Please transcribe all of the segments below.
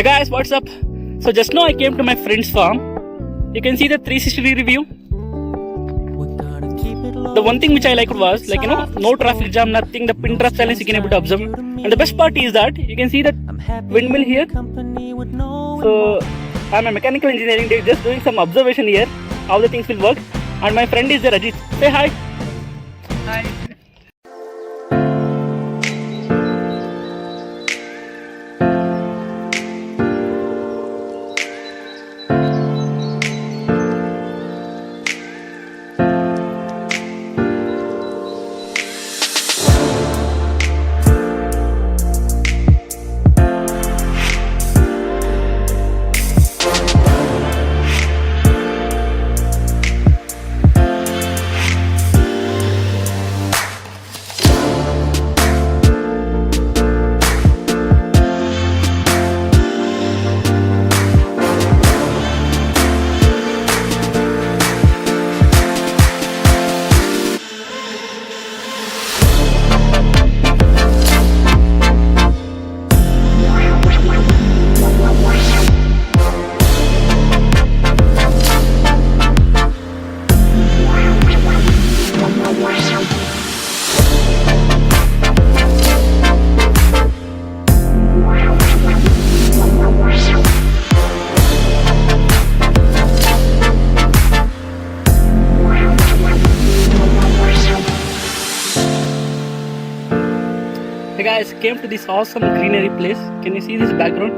Hey guys, what's up? So just now I came to my friend's farm. You can see the 360 view. The one thing which I liked was no traffic jam, nothing. The pin drop silence you can able to observe. And the best part is that you can see that windmill here. So I'm a mechanical engineering. They're just doing some observation here, how the things will work. And my friend is there, Ajit. Say hi. Hi. Hey guys, came to this awesome greenery place. Can you see this background?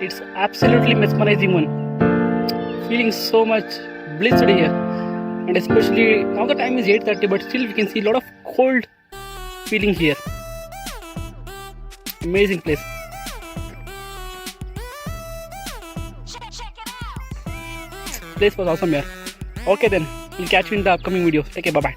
It's absolutely mesmerizing one. Feeling so much blissed here. And especially now the time is 8:30, but still we can see a lot of cold feeling here. Amazing place. Place was awesome here. Okay then, we'll catch you in the upcoming video. Take care, bye bye.